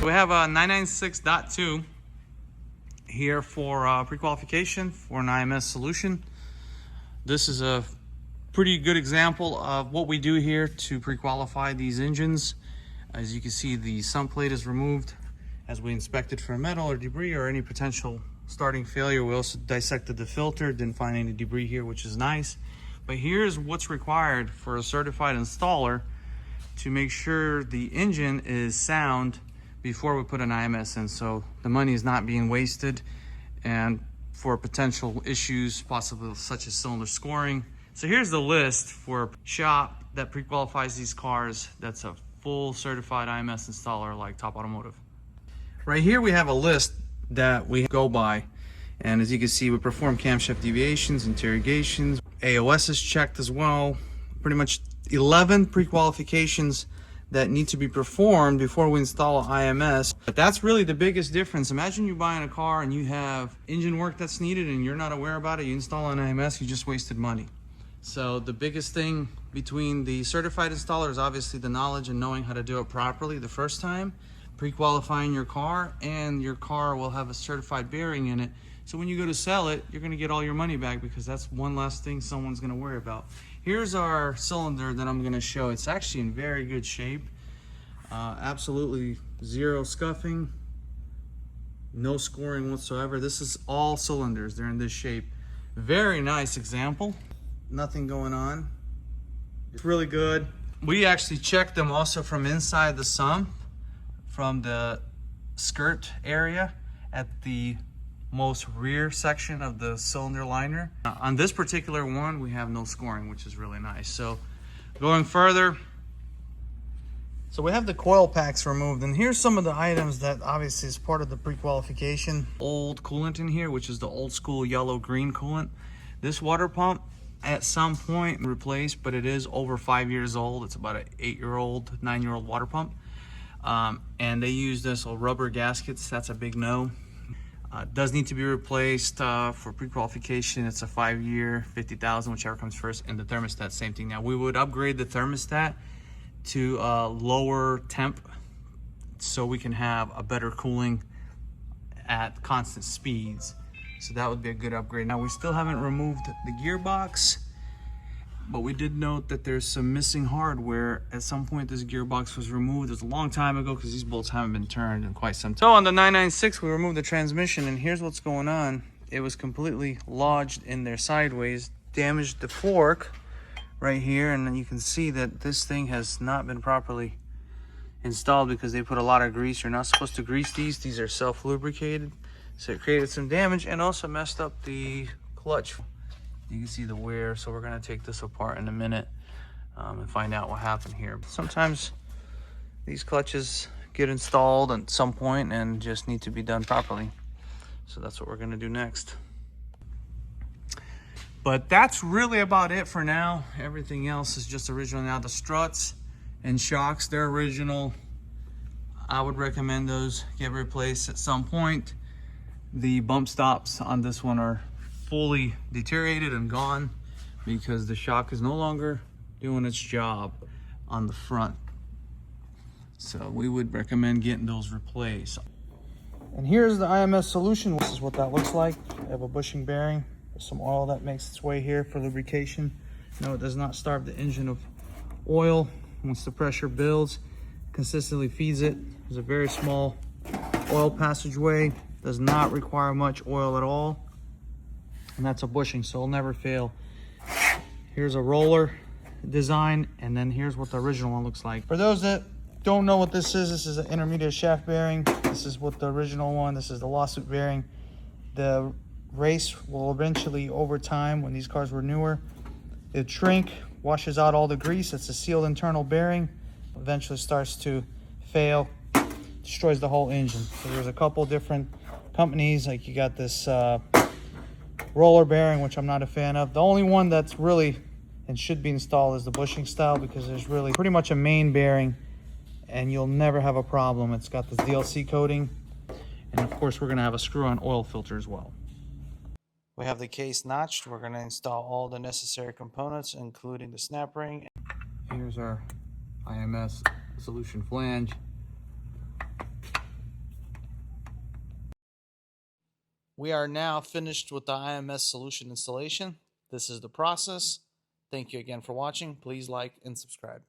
We have a 996.2 here for pre-qualification for an IMS solution. This is a pretty good example of what we do here to pre-qualify these engines. As you can see, the sump plate is removed as we inspect it for metal or debris or any potential starting failure. We also dissected the filter, didn't find any debris here, which is nice. But here's what's required for a certified installer to make sure the engine is sound before we put an IMS in, so the money is not being wasted and for potential issues possible such as cylinder scoring. So here's the list for a shop that pre-qualifies these cars that's a full certified IMS installer like Top Automotive. Right here we have a list that we go by, and as you can see, we perform camshaft deviations, interrogations, AOS is checked as well. Pretty much 11 pre-qualifications that need to be performed before we install an IMS. But that's really the biggest difference. Imagine you buying a car and you have engine work that's needed and you're not aware about it. You install an IMS, you just wasted money. So the biggest thing between the certified installer is obviously the knowledge and knowing how to do it properly the first time, pre-qualifying your car, and your car will have a certified bearing in it. So when you go to sell it, you're gonna get all your money back because that's one last thing someone's gonna worry about. Here's our cylinder that I'm gonna show. It's actually in very good shape. Absolutely zero scuffing, no scoring whatsoever. This is all cylinders, they're in this shape. Very nice example, nothing going on. It's really good. We actually checked them also from inside the sump, from the skirt area at the most rear section of the cylinder liner. On this particular one, we have no scoring, which is really nice. So going further, so we have the coil packs removed, and here's some of the items that obviously is part of the pre-qualification. Old coolant in here, which is the old school yellow-green coolant. This water pump at some point replaced, but it is over 5 years old. It's about an 8-year-old, 9-year-old water pump. And they use this rubber gaskets. That's a big no. Does need to be replaced for pre-qualification. It's a 5-year, 50,000, whichever comes first. And the thermostat, same thing. Now we would upgrade the thermostat to lower temp so we can have a better cooling at constant speeds. So that would be a good upgrade. Now we still haven't removed the gearbox, but we did note that there's some missing hardware. At some point this gearbox was removed. It was a long time ago because these bolts haven't been turned in quite some time. So on the 996 we removed the transmission, and here's what's going on. It was completely lodged in there sideways, damaged the fork right here, and then you can see that this thing has not been properly installed because they put a lot of grease. You're not supposed to grease these are self-lubricated. So it created some damage and also messed up the clutch. You can see the wear, so we're gonna take this apart in a minute and find out what happened here. Sometimes these clutches get installed at some point and just need to be done properly. So that's what we're gonna do next. But that's really about it for now. Everything else is just original. Now the struts and shocks, they're original. I would recommend those get replaced at some point. The bump stops on this one are fully deteriorated and gone because the shock is no longer doing its job on the front. So we would recommend getting those replaced. And here's the IMS solution. This is what that looks like. I have a bushing bearing. There's some oil that makes its way here for lubrication. No, it does not starve the engine of oil. Once the pressure builds, consistently feeds it. There's a very small oil passageway. Does not require much oil at all. And that's a bushing, so it'll never fail. Here's a roller design, and then here's what the original one looks like. For those that don't know what this is an intermediate shaft bearing. This is what the original one, this is the lawsuit bearing. The race will eventually, over time, when these cars were newer, it shrink, washes out all the grease. It's a sealed internal bearing. Eventually starts to fail, destroys the whole engine. So there's a couple different companies, like you got this roller bearing, which I'm not a fan of. The only one that's really and should be installed is the bushing style, because there's really pretty much a main bearing and you'll never have a problem. It's got this DLC coating, and of course we're going to have a screw-on oil filter as well. We have the case notched. We're going to install all the necessary components, including the snap ring. Here's our IMS solution flange. We are now finished with the IMS solution installation. This is the process. Thank you again for watching. Please like and subscribe.